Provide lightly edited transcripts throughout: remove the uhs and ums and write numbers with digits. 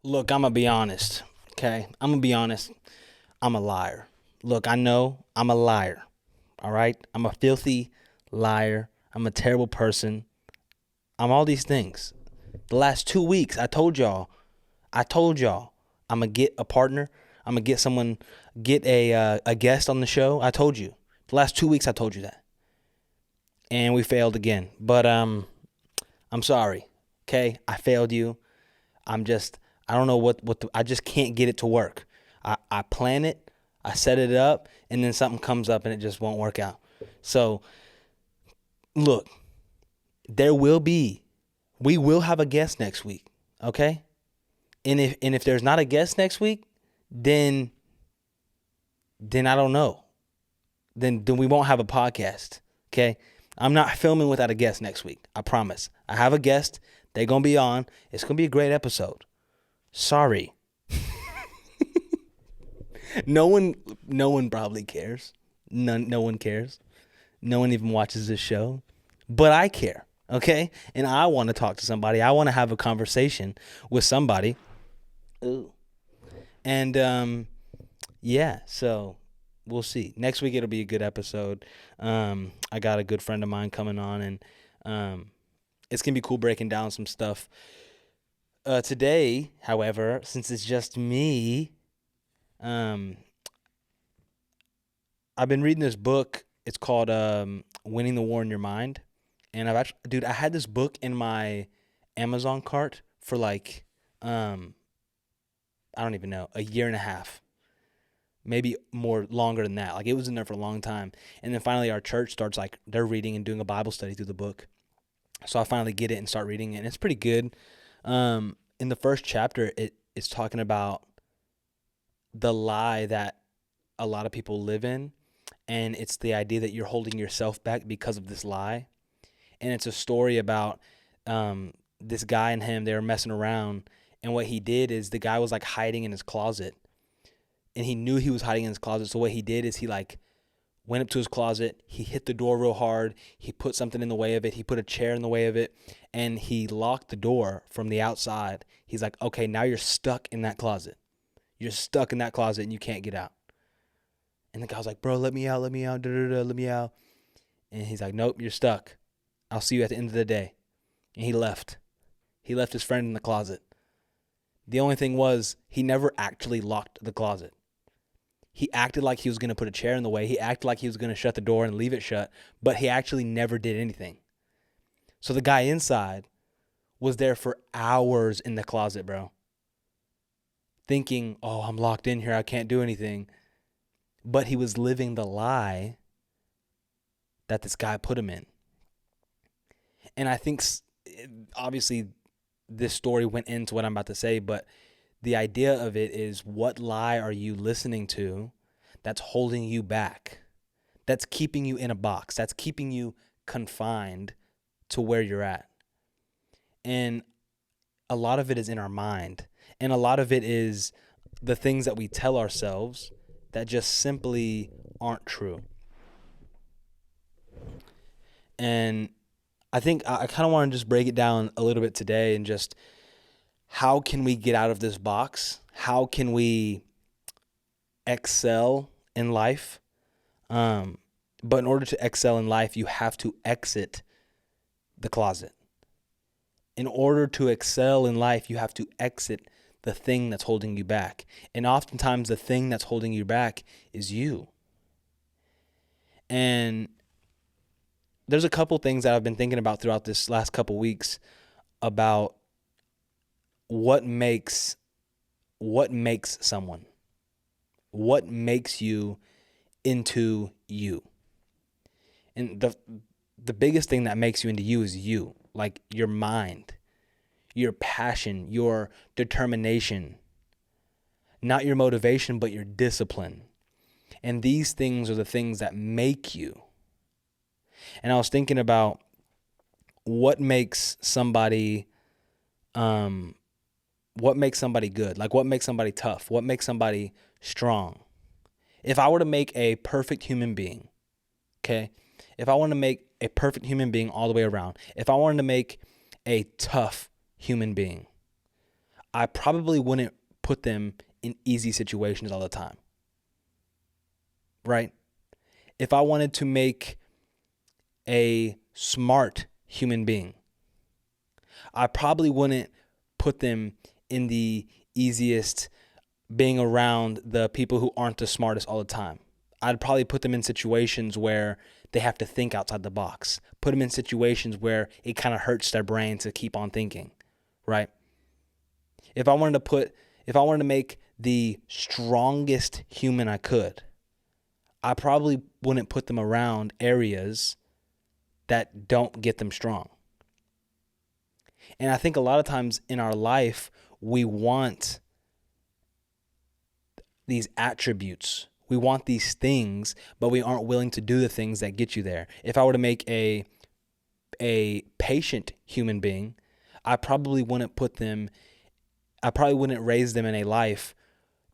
Look, I'm going to be honest, okay? I'm going to be honest. I'm a liar. Look, I know I'm a liar, all right? I'm a filthy liar. I'm a terrible person. I'm all these things. The last 2 weeks, I told y'all, I'm going to get a partner. I'm going to get someone, get a guest on the show. I told you. The last 2 weeks, I told you that. And we failed again. But I'm sorry, okay? I failed you. I'm just, I don't know I just can't get it to work. I plan it, I set it up, and then something comes up and it just won't work out. So, look, there will be, we will have a guest next week, okay? And if there's not a guest next week, then I don't know. Then we won't have a podcast, okay? I'm not filming without a guest next week. I promise. I have a guest. They're going to be on. It's going to be a great episode. Sorry. No one probably cares. No one cares. No one even watches this show. But I care, okay? And I want to talk to somebody. I want to have a conversation with somebody. Ooh. And yeah, so we'll see. Next week it'll be a good episode. I got a good friend of mine coming on, and it's going to be cool breaking down some stuff. Today, however, since it's just me, I've been reading this book. It's called Winning the War in Your Mind. And I had this book in my Amazon cart for like, I don't even know, a year and a half. Maybe longer than that. Like, it was in there for a long time. And then finally our church starts, like, they're reading and doing a Bible study through the book. So I finally get it and start reading it. And it's pretty good. In the first chapter, it's talking about the lie that a lot of people live in, and it's the idea that you're holding yourself back because of this lie. And it's a story about this guy and him. They were messing around, and what he did is the guy was like hiding in his closet, and he knew he was hiding in his closet. So what he did is he like went up to his closet, he hit the door real hard, he put something in the way of it, he put a chair in the way of it, and he locked the door from the outside. He's like, okay, now you're stuck in that closet. You're stuck in that closet and you can't get out. And the guy was like, bro, let me out, let me out, let me out. And he's like, nope, you're stuck. I'll see you at the end of the day. And he left. He left his friend in the closet. The only thing was, he never actually locked the closet. He acted like he was going to put a chair in the way. He acted like he was going to shut the door and leave it shut, but he actually never did anything. So the guy inside was there for hours in the closet, bro, thinking, oh, I'm locked in here, I can't do anything. But he was living the lie that this guy put him in. And I think, obviously, this story went into what I'm about to say, but the idea of it is, what lie are you listening to that's holding you back? That's keeping you in a box. That's keeping you confined to where you're at. And a lot of it is in our mind. And a lot of it is the things that we tell ourselves that just simply aren't true. And I think I kind of want to just break it down a little bit today, and just, how can we get out of this box? How can we excel in life? But in order to excel in life, you have to exit the closet. In order to excel in life, you have to exit the thing that's holding you back. And oftentimes the thing that's holding you back is you. And there's a couple things that I've been thinking about throughout this last couple weeks about what makes someone, what makes you into you. And the biggest thing that makes you into you is you, like your mind, your passion, your determination, not your motivation, but your discipline. And these things are the things that make you. And I was thinking about what makes somebody good? Like, what makes somebody tough? What makes somebody strong? If I were to make a perfect human being, okay? If I want to make a perfect human being all the way around, if I wanted to make a tough human being, I probably wouldn't put them in easy situations all the time, right? If I wanted to make a smart human being, I probably wouldn't put them in the easiest, being around the people who aren't the smartest all the time. I'd probably put them in situations where they have to think outside the box. Put them in situations where it kind of hurts their brain to keep on thinking, right? If I wanted to make the strongest human I could, I probably wouldn't put them around areas that don't get them strong. And I think a lot of times in our life, we want these attributes. We want these things, but we aren't willing to do the things that get you there. If I were to make a patient human being, I probably wouldn't raise them in a life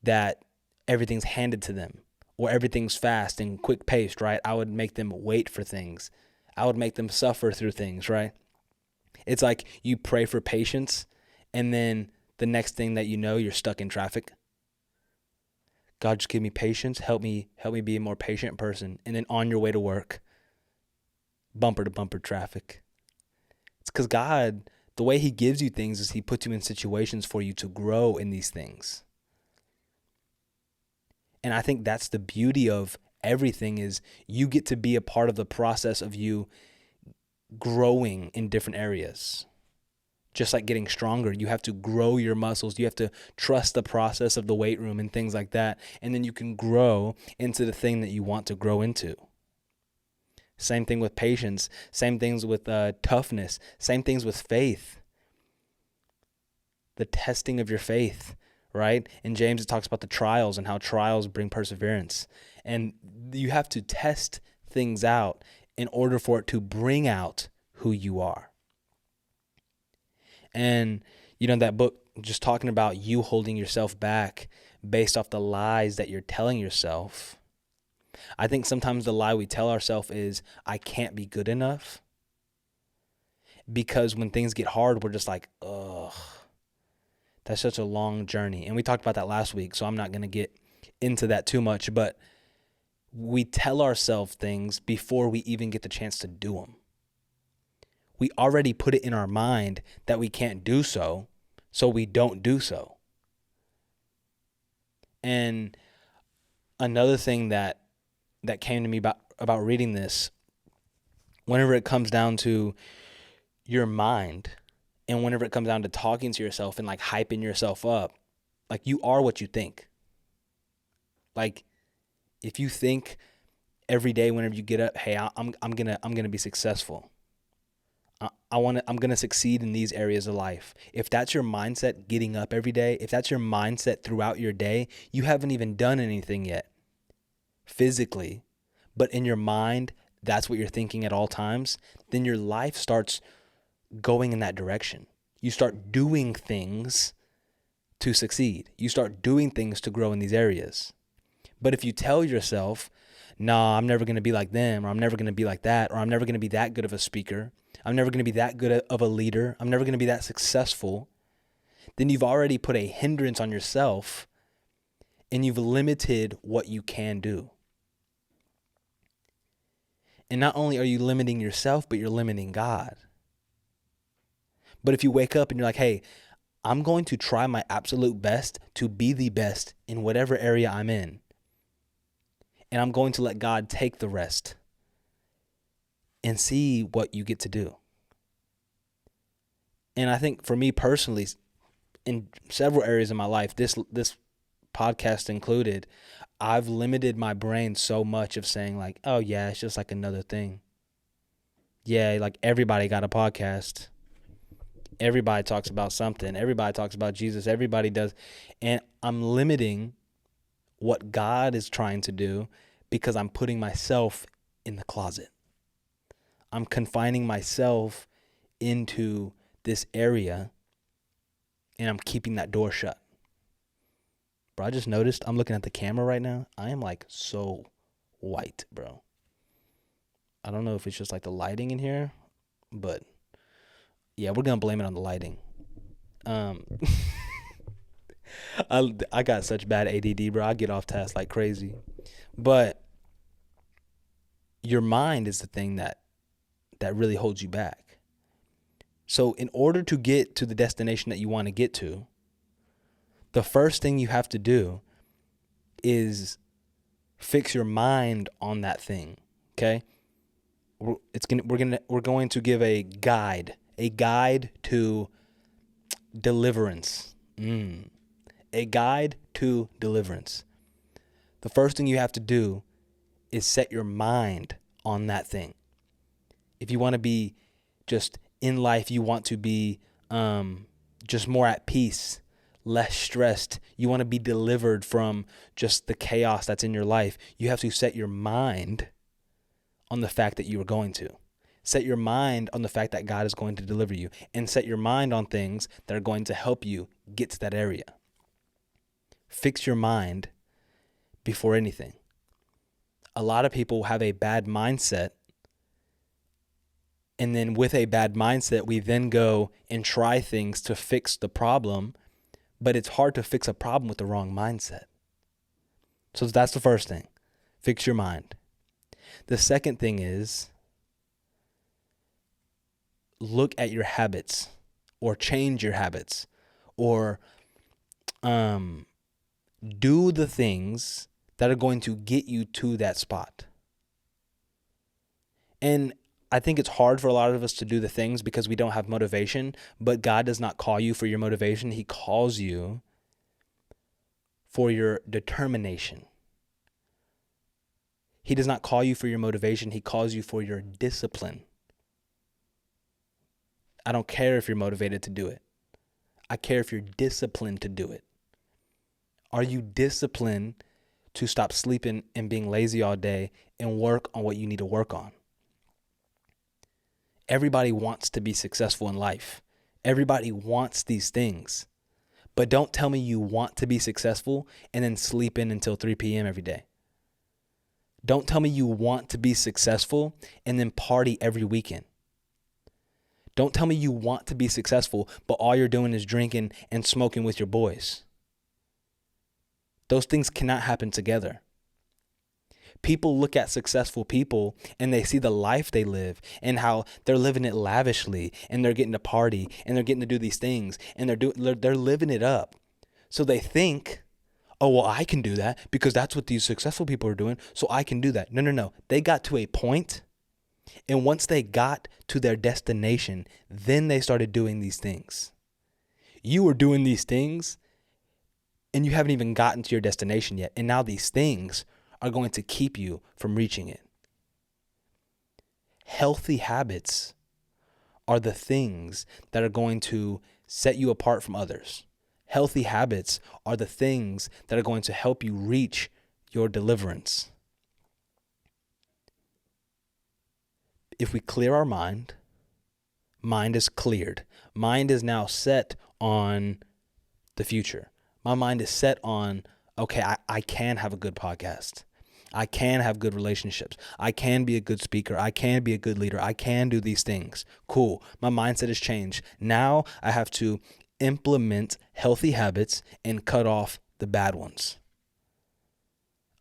that everything's handed to them or everything's fast and quick paced, right? I would make them wait for things. I would make them suffer through things, right? It's like you pray for patience, and then the next thing that you know, you're stuck in traffic. God, just give me patience. Help me be a more patient person. And then on your way to work, bumper to bumper traffic. It's because God, the way he gives you things is he puts you in situations for you to grow in these things. And I think that's the beauty of everything, is you get to be a part of the process of you growing in different areas. Just like getting stronger, you have to grow your muscles. You have to trust the process of the weight room and things like that. And then you can grow into the thing that you want to grow into. Same thing with patience. Same things with toughness. Same things with faith. The testing of your faith, right? In James, it talks about the trials and how trials bring perseverance. And you have to test things out in order for it to bring out who you are. And, that book, just talking about you holding yourself back based off the lies that you're telling yourself. I think sometimes the lie we tell ourselves is, I can't be good enough. Because when things get hard, we're just like, ugh, that's such a long journey. And we talked about that last week, so I'm not going to get into that too much. But we tell ourselves things before we even get the chance to do them. We already put it in our mind that we can't do so we don't do so. And another thing that came to me about reading this, whenever it comes down to your mind and whenever it comes down to talking to yourself and like hyping yourself up, like you are what you think. Like if you think every day whenever you get up, hey, I'm gonna be successful. I'm going to succeed in these areas of life. If that's your mindset getting up every day, if that's your mindset throughout your day, you haven't even done anything yet physically, but in your mind, that's what you're thinking at all times, then your life starts going in that direction. You start doing things to succeed. You start doing things to grow in these areas. But if you tell yourself, nah, I'm never going to be like them, or I'm never going to be like that, or I'm never going to be that good of a speaker, I'm never going to be that good of a leader, I'm never going to be that successful, then you've already put a hindrance on yourself and you've limited what you can do. And not only are you limiting yourself, but you're limiting God. But if you wake up and you're like, hey, I'm going to try my absolute best to be the best in whatever area I'm in, and I'm going to let God take the rest and see what you get to do. And I think for me personally, in several areas of my life, this podcast included, I've limited my brain so much of saying like, oh yeah, it's just like another thing. Yeah, like everybody got a podcast. Everybody talks about something. Everybody talks about Jesus. Everybody does. And I'm limiting what God is trying to do because I'm putting myself in the closet. I'm confining myself into this area and I'm keeping that door shut. Bro, I just noticed I'm looking at the camera right now. I am like so white, bro. I don't know if it's just like the lighting in here, but yeah, we're going to blame it on the lighting. I got such bad ADD, bro. I get off task like crazy. But your mind is the thing that really holds you back. So in order to get to the destination that you want to get to, the first thing you have to do is fix your mind on that thing. Okay? We're going to give a guide to deliverance. A guide to deliverance. The first thing you have to do is set your mind on that thing. If you want to be just in life, you want to be just more at peace, less stressed. You want to be delivered from just the chaos that's in your life. You have to set your mind on the fact that you are going to. Set your mind on the fact that God is going to deliver you, and set your mind on things that are going to help you get to that area. Fix your mind before anything. A lot of people have a bad mindset, and then with a bad mindset, we then go and try things to fix the problem, but it's hard to fix a problem with the wrong mindset. So that's the first thing. Fix your mind. The second thing is look at your habits, or change your habits, or do the things that are going to get you to that spot. And I think it's hard for a lot of us to do the things because we don't have motivation, but God does not call you for your motivation. He calls you for your determination. He does not call you for your motivation. He calls you for your discipline. I don't care if you're motivated to do it. I care if you're disciplined to do it. Are you disciplined to stop sleeping and being lazy all day and work on what you need to work on? Everybody wants to be successful in life. Everybody wants these things. But don't tell me you want to be successful and then sleep in until 3 p.m. every day. Don't tell me you want to be successful and then party every weekend. Don't tell me you want to be successful, but all you're doing is drinking and smoking with your boys. Those things cannot happen together. People look at successful people and they see the life they live and how they're living it lavishly, and they're getting to party and they're getting to do these things, and they're living it up. So they think, oh, well, I can do that because that's what these successful people are doing, so I can do that. No. They got to a point, and once they got to their destination, then they started doing these things. You were doing these things and you haven't even gotten to your destination yet. And now these things are going to keep you from reaching it. Healthy habits are the things that are going to set you apart from others. Healthy habits are the things that are going to help you reach your deliverance. If we clear our mind is cleared. Mind is now set on the future. My mind is set on, okay, I can have a good podcast. I can have good relationships. I can be a good speaker. I can be a good leader. I can do these things. Cool. My mindset has changed. Now I have to implement healthy habits and cut off the bad ones.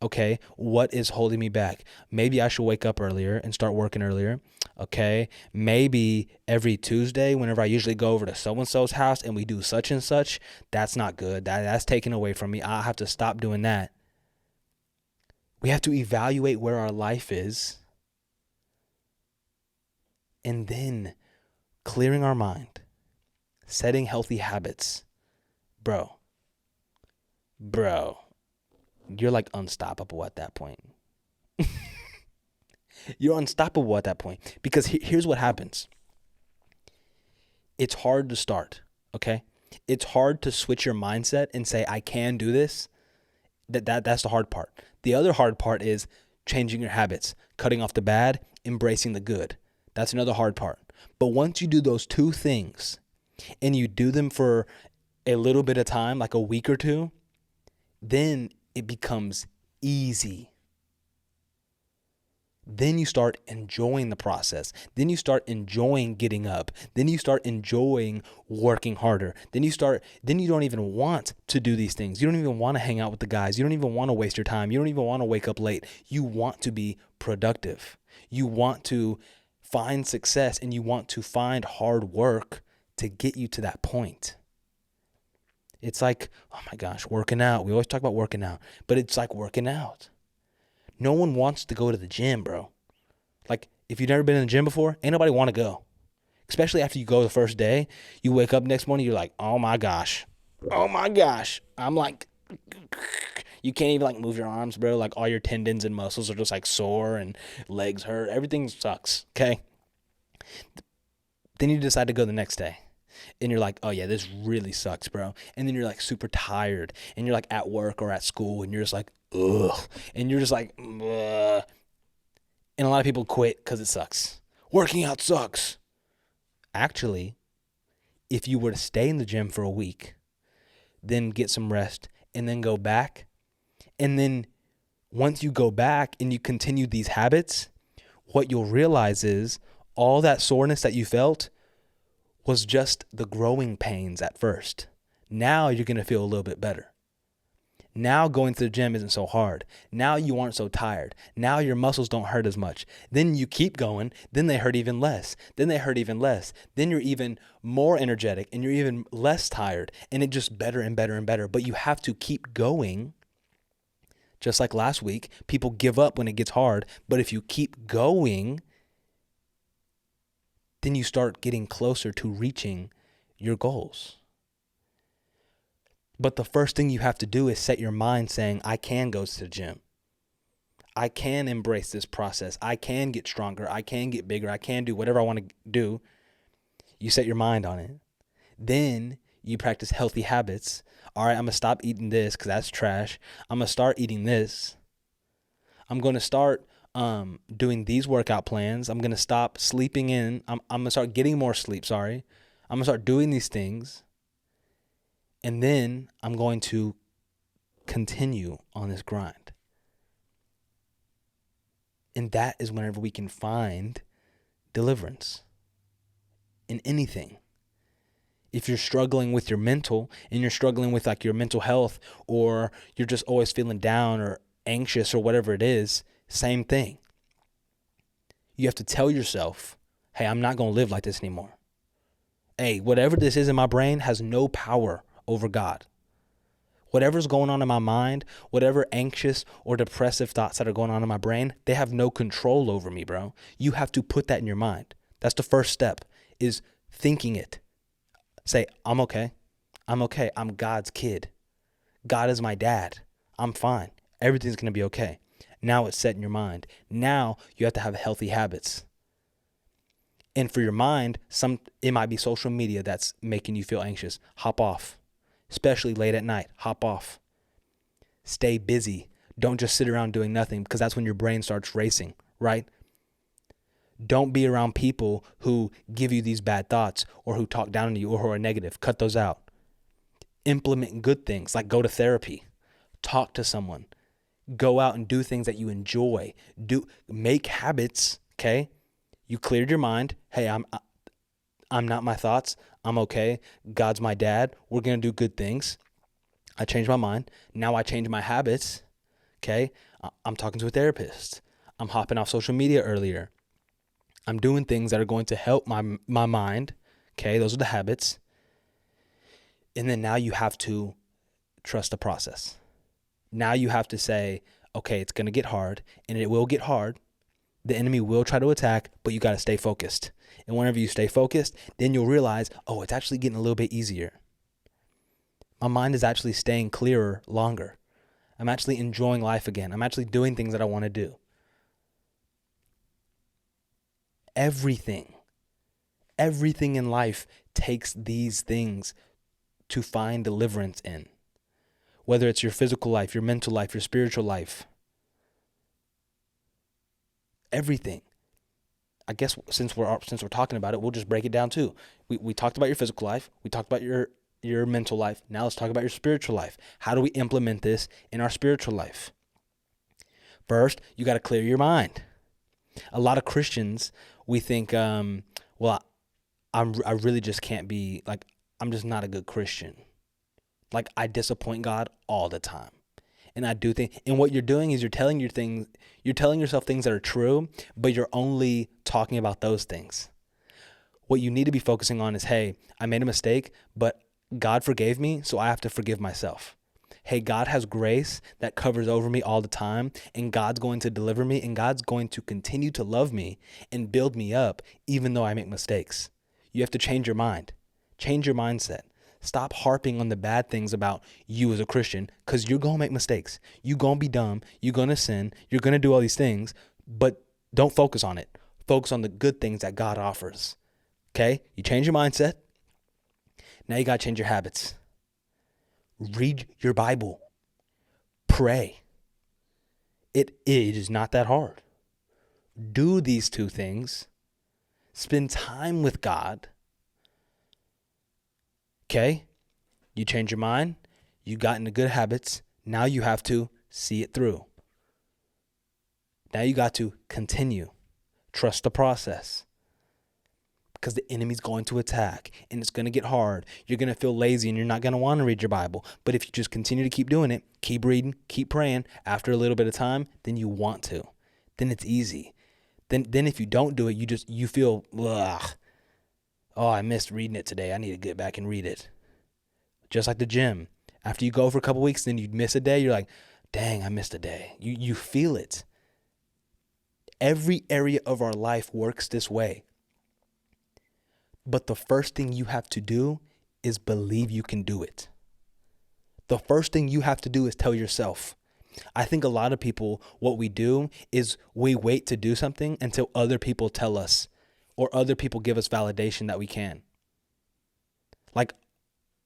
Okay, what is holding me back? Maybe I should wake up earlier and start working earlier. Okay, maybe every Tuesday, whenever I usually go over to so-and-so's house and we do such and such, that's not good. That's taken away from me. I have to stop doing that. We have to evaluate where our life is, and then clearing our mind, setting healthy habits. Bro, you're like unstoppable at that point. You're unstoppable at that point, because here's what happens. It's hard to start, okay? It's hard to switch your mindset and say, I can do this. That's the hard part. The other hard part is changing your habits, cutting off the bad, embracing the good. That's another hard part. But once you do those two things and you do them for a little bit of time, like a week or two, then it becomes easy. then you start enjoying the process. Then you start enjoying getting up. Then you start enjoying working harder. Then you don't even want to do these things. You don't even want to hang out with the guys. You don't even want to waste your time. You don't even want to wake up late. You want to be productive. You want to find success, and you want to find hard work to get you to that point. It's like, oh my gosh, working out. We always talk about working out, but it's like working out. No one wants to go to the gym, bro. Like, if you've never been in the gym before, ain't nobody want to go. Especially after you go the first day. You wake up next morning, you're like, oh my gosh. I'm like, you can't even like move your arms, bro. Like, all your tendons and muscles are just like sore and legs hurt. Everything sucks, okay? Then you decide to go the next day. And you're like, oh yeah, this really sucks, bro. And then you're like super tired. And you're like at work or at school. And you're just like, ugh. And you're just like, ugh. And a lot of people quit because it sucks. Working out sucks. Actually, if you were to stay in the gym for a week, then get some rest, and then go back, and then once you go back and you continue these habits, what you'll realize is all that soreness that you felt was just the growing pains at first. Now you're going to feel a little bit better. Now going to the gym isn't so hard. Now you aren't so tired. Now your muscles don't hurt as much. Then you keep going. Then they hurt even less. Then they hurt even less. Then you're even more energetic and you're even less tired. And it just better and better and better. But you have to keep going. Just like last week, people give up when it gets hard. But if you keep going, then you start getting closer to reaching your goals. But the first thing you have to do is set your mind saying, I can go to the gym. I can embrace this process. I can get stronger. I can get bigger. I can do whatever I want to do. You set your mind on it. Then you practice healthy habits. All right, I'm going to stop eating this because that's trash. I'm going to start eating this. I'm going to start doing these workout plans. I'm going to stop sleeping in. I'm going to start getting more sleep, I'm going to start doing these things. And then I'm going to continue on this grind. And that is whenever we can find deliverance in anything. If you're struggling with your mental and you're struggling with like your mental health, or you're just always feeling down or anxious or whatever it is, same thing. You have to tell yourself, hey, I'm not going to live like this anymore. Hey, whatever this is in my brain has no power over God. Whatever's going on in my mind, whatever anxious or depressive thoughts that are going on in my brain, they have no control over me, bro. You have to put that in your mind. That's the first step, is thinking it. Say, I'm okay. I'm okay. I'm God's kid. God is my dad. I'm fine. Everything's going to be okay. Now it's set in your mind. Now you have to have healthy habits. And for your mind, it might be social media that's making you feel anxious. Hop off. Especially late at night. Hop off. Stay busy. Don't just sit around doing nothing, because that's when your brain starts racing, right? Don't be around people who give you these bad thoughts or who talk down on you or who are negative. Cut those out. Implement good things like go to therapy. Talk to someone. Go out and do things that you enjoy. Make habits, okay? You cleared your mind. Hey, I'm not my thoughts. I'm okay. God's my dad. We're going to do good things. I changed my mind. Now I change my habits. Okay. I'm talking to a therapist. I'm hopping off social media earlier. I'm doing things that are going to help my mind. Okay. Those are the habits. And then now you have to trust the process. Now you have to say, okay, it's going to get hard, and it will get hard. The enemy will try to attack, but you got to stay focused. And whenever you stay focused, then you'll realize, oh, it's actually getting a little bit easier. My mind is actually staying clearer longer. I'm actually enjoying life again. I'm actually doing things that I want to do. Everything in life takes these things to find deliverance in. Whether it's your physical life, your mental life, your spiritual life. Everything. I guess since we're talking about it, we'll just break it down too. We talked about your physical life. We talked about your mental life. Now let's talk about your spiritual life. How do we implement this in our spiritual life? First, you got to clear your mind. A lot of Christians, we think, well, I really just can't be like, I'm just not a good Christian. Like, I disappoint God all the time. And I do think, and what you're doing is you're telling yourself things that are true, but you're only talking about those things. What you need to be focusing on is, hey, I made a mistake, but God forgave me, so I have to forgive myself. Hey, God has grace that covers over me all the time, and God's going to deliver me, and God's going to continue to love me and build me up, even though I make mistakes. You have to change your mind, change your mindset. Stop harping on the bad things about you as a Christian, because you're going to make mistakes. You're going to be dumb. You're going to sin. You're going to do all these things, but don't focus on it. Focus on the good things that God offers. Okay? You change your mindset. Now you got to change your habits. Read your Bible. Pray. It is not that hard. Do these two things. Spend time with God. Okay? You change your mind. You got into good habits. Now you have to see it through. Now you got to continue. Trust the process. Because the enemy's going to attack and it's going to get hard. You're going to feel lazy and you're not going to want to read your Bible. But if you just continue to keep doing it, keep reading, keep praying, after a little bit of time, then you want to. Then it's easy. Then if you don't do it, you feel, ugh. Oh, I missed reading it today. I need to get back and read it. Just like the gym. After you go for a couple weeks, then you miss a day. You're like, dang, I missed a day. You feel it. Every area of our life works this way. But the first thing you have to do is believe you can do it. The first thing you have to do is tell yourself. I think a lot of people, what we do is we wait to do something until other people tell us or other people give us validation that we can. Like,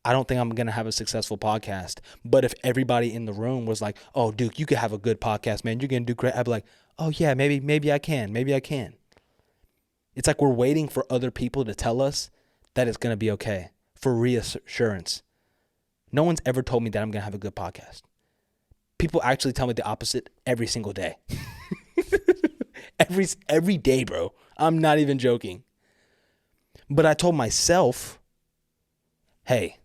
I don't think I'm going to have a successful podcast, but if everybody in the room was like, oh, Duke, you could have a good podcast, man. You're going to do great. I'd be like, oh, yeah, maybe I can. Maybe I can. It's like we're waiting for other people to tell us that it's going to be okay, for reassurance. No one's ever told me that I'm going to have a good podcast. People actually tell me the opposite every single day. Every day, bro. I'm not even joking. But I told myself, hey,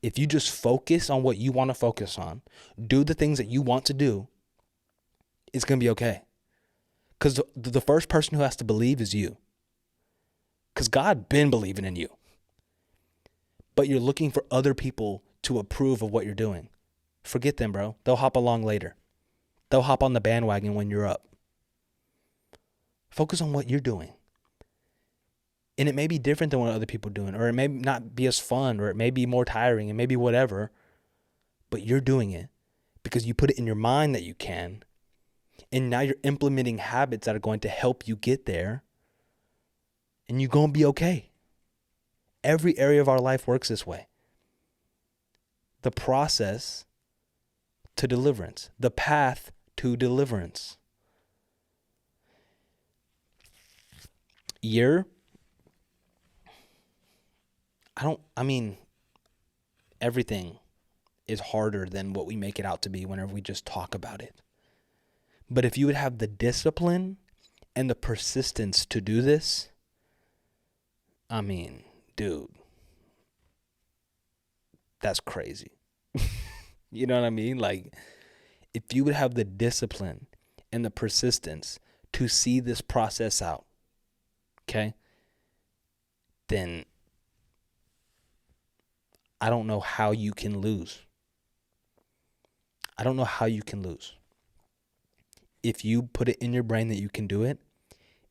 if you just focus on what you want to focus on, do the things that you want to do, it's going to be okay. Because the first person who has to believe is you. Because God been believing in you. But you're looking for other people to approve of what you're doing. Forget them, bro. They'll hop along later. They'll hop on the bandwagon when you're up. Focus on what you're doing. And it may be different than what other people are doing, or it may not be as fun, or it may be more tiring, and maybe whatever, but you're doing it because you put it in your mind that you can, and now you're implementing habits that are going to help you get there, and you're going to be okay. Every area of our life works this way. The process to deliverance, the path to deliverance. Everything is harder than what we make it out to be whenever we just talk about it. But if you would have the discipline and the persistence to do this, dude, that's crazy. You know what I mean? Like, if you would have the discipline and the persistence to see this process out, okay, then I don't know how you can lose. I don't know how you can lose. If you put it in your brain that you can do it,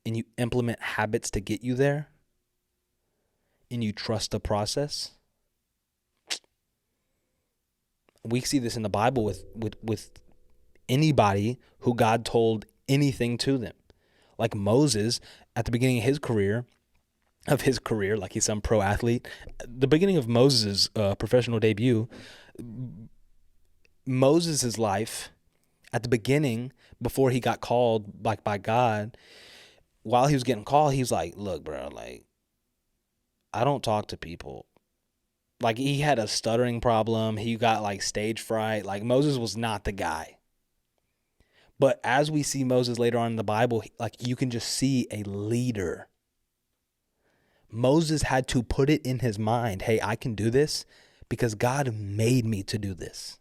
and you implement habits to get you there, and you trust the process. We see this in the Bible with anybody who God told anything to them. Like Moses, at the beginning of his career, like he's some pro athlete, the beginning of Moses' professional debut, Moses' life, at the beginning, before he got called like by God, while he was getting called, he was like, look, bro, like, I don't talk to people. Like, he had a stuttering problem. He got like stage fright. Like, Moses was not the guy. But as we see Moses later on in the Bible, like you can just see a leader. Moses had to put it in his mind, hey, I can do this because God made me to do this.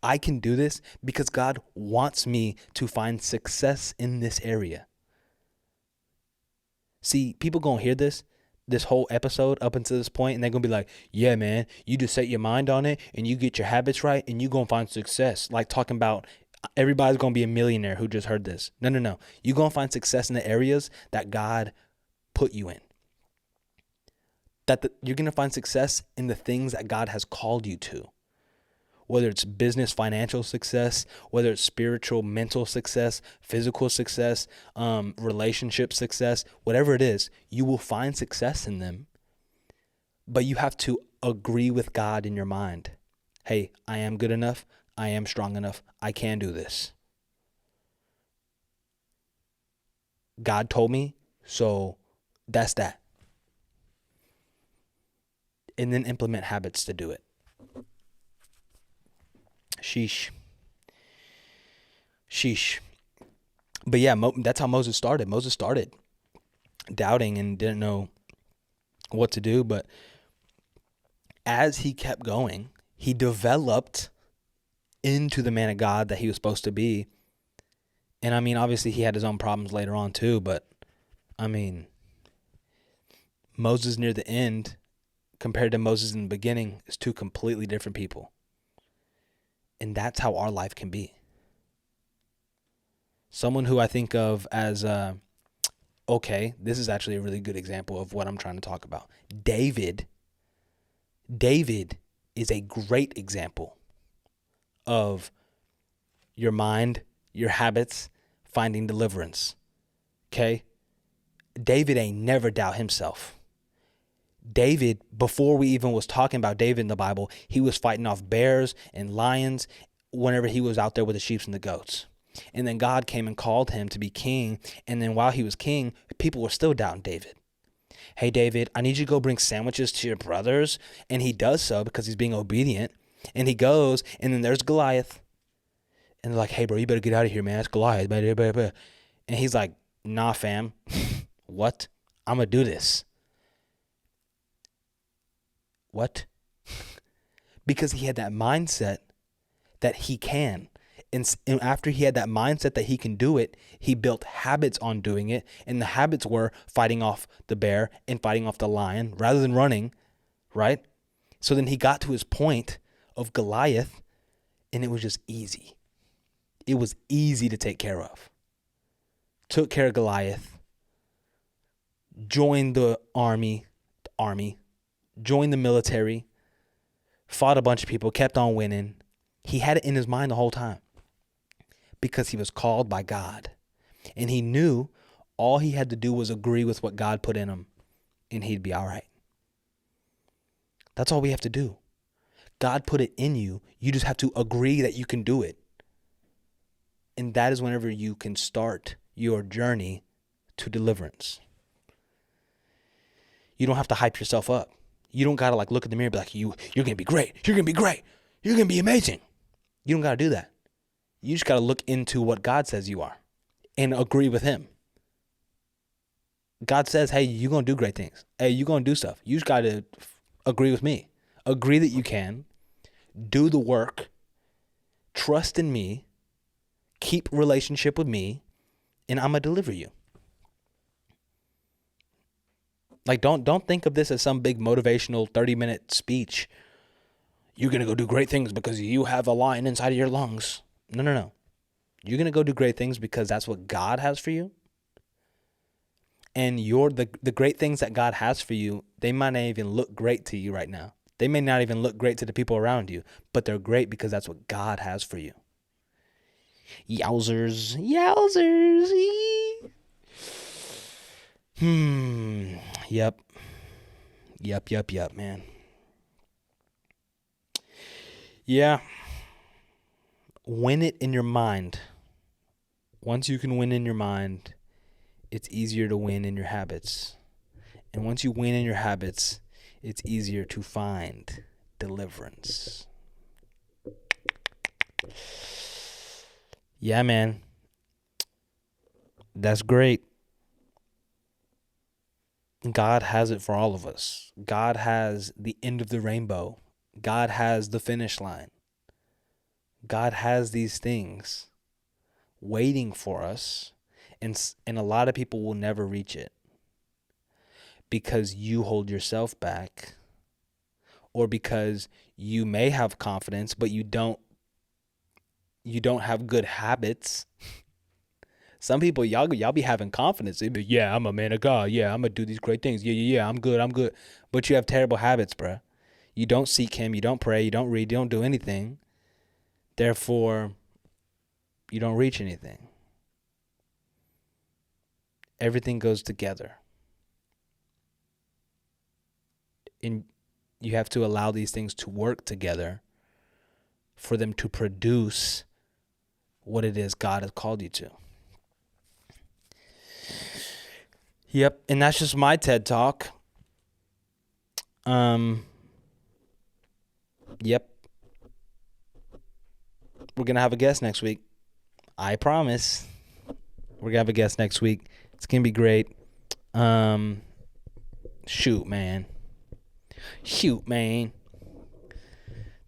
I can do this because God wants me to find success in this area. See, people gonna hear this whole episode up until this point, and they're gonna be like, yeah, man, you just set your mind on it and you get your habits right and you gonna find success. Like talking about everybody's gonna be a millionaire who just heard this. No. You're gonna find success in the areas that God put you in. You're gonna find success in the things that God has called you to. Whether it's business, financial success, whether it's spiritual, mental success, physical success, relationship success, whatever it is, you will find success in them. But you have to agree with God in your mind. Hey, I am good enough. I am strong enough. I can do this. God told me, so that's that. And then implement habits to do it. Sheesh. But yeah, that's how Moses started. Moses started doubting and didn't know what to do. But as he kept going, he developed into the man of God that he was supposed to be. And I mean, obviously he had his own problems later on too. But I mean, Moses near the end compared to Moses in the beginning is two completely different people. And that's how our life can be. Someone who I think of as, okay, this is actually a really good example of what I'm trying to talk about. David is a great example of your mind, your habits, finding deliverance. Okay? David ain't never doubt himself. David, before we even was talking about David in the Bible, he was fighting off bears and lions whenever he was out there with the sheep and the goats. And then God came and called him to be king. And then while he was king, people were still doubting David. Hey, David, I need you to go bring sandwiches to your brothers. And he does so because he's being obedient. And he goes, and then there's Goliath. And they're like, hey, bro, you better get out of here, man. It's Goliath. And he's like, nah, fam. What? I'm going to do this. What? Because he had that mindset that he can. And after he had that mindset that he can do it, he built habits on doing it. And the habits were fighting off the bear and fighting off the lion rather than running, right? So then he got to his point of Goliath, and it was just easy. It was easy to take care of. Took care of Goliath, joined the army, joined the military, fought a bunch of people, kept on winning. He had it in his mind the whole time because he was called by God. And he knew all he had to do was agree with what God put in him, and he'd be all right. That's all we have to do. God put it in you. You just have to agree that you can do it. And that is whenever you can start your journey to deliverance. You don't have to hype yourself up. You don't got to look at the mirror and be like, you're going to be great. You're going to be great. You're going to be amazing. You don't got to do that. You just got to look into what God says you are and agree with him. God says, hey, you're going to do great things. Hey, you're going to do stuff. You just got to agree with me. Agree that you can. Do the work. Trust in me. Keep relationship with me. And I'm going to deliver you. Don't think of this as some big motivational 30-minute speech. You're going to go do great things because you have a lion inside of your lungs. No. You're going to go do great things because that's what God has for you. And the great things that God has for you, they might not even look great to you right now. They may not even look great to the people around you, but they're great because that's what God has for you. Yowzers. Yep, man. Yeah. Win it in your mind. Once you can win in your mind, it's easier to win in your habits. And once you win in your habits, it's easier to find deliverance. Yeah, man. That's great. God has it for all of us. God has the end of the rainbow. God has the finish line. God has these things waiting for us, and a lot of people will never reach it because you hold yourself back, or because you may have confidence but you don't have good habits. Some people, y'all be having confidence. They be, yeah, I'm a man of God. Yeah, I'm gonna do these great things. Yeah, I'm good. I'm good. But you have terrible habits, bruh. You don't seek Him. You don't pray. You don't read. You don't do anything. Therefore, you don't reach anything. Everything goes together, and you have to allow these things to work together for them to produce what it is God has called you to. Yep, and that's just my TED Talk. Yep. We're going to have a guest next week. I promise. We're going to have a guest next week. It's going to be great. Shoot, man.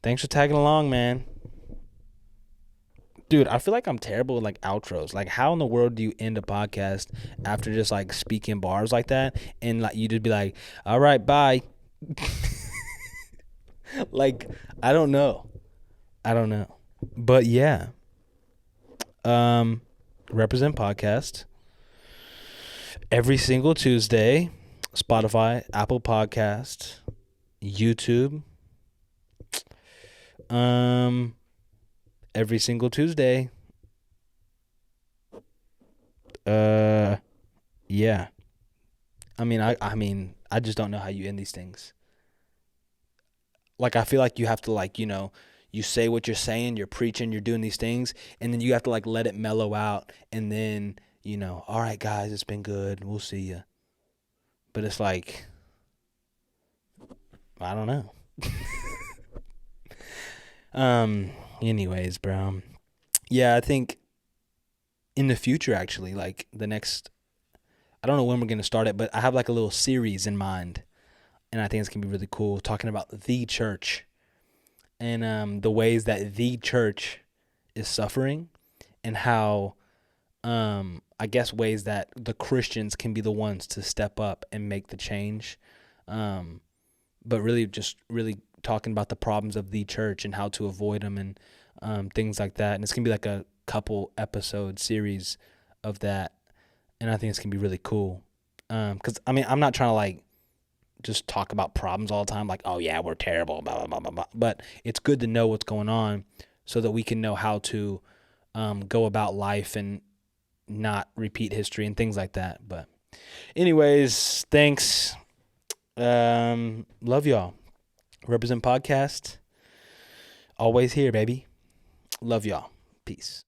Thanks for tagging along, man. Dude, I feel like I'm terrible with like outros. Like, how in the world do you end a podcast after just like speaking bars like that? And like you just be like, all right, bye. Like, I don't know. But yeah. Represent Podcast. Every single Tuesday. Spotify, Apple Podcast, YouTube. Every single Tuesday. Yeah. I just don't know how you end these things. Like, I feel like you have to, like, you say what you're saying, you're preaching, you're doing these things, and then you have to like let it mellow out, and then, all right, guys, it's been good. We'll see you. But it's like, I don't know. Anyways, bro. Yeah, I think in the future, actually, like I don't know when we're going to start it, but I have like a little series in mind, and I think it's going to be really cool, talking about the church and the ways that the church is suffering, and how, I guess, ways that the Christians can be the ones to step up and make the change. But really just really talking about the problems of the church and how to avoid them, and things like that. And it's going to be like a couple episode series of that. And I think it's going to be really cool. Because, I'm not trying to like just talk about problems all the time. Like, oh yeah, we're terrible, blah, blah, blah, blah, blah. But it's good to know what's going on so that we can know how to go about life and not repeat history and things like that. But anyways, thanks. Love y'all. Represent Podcast. Always here, baby. Love y'all. Peace.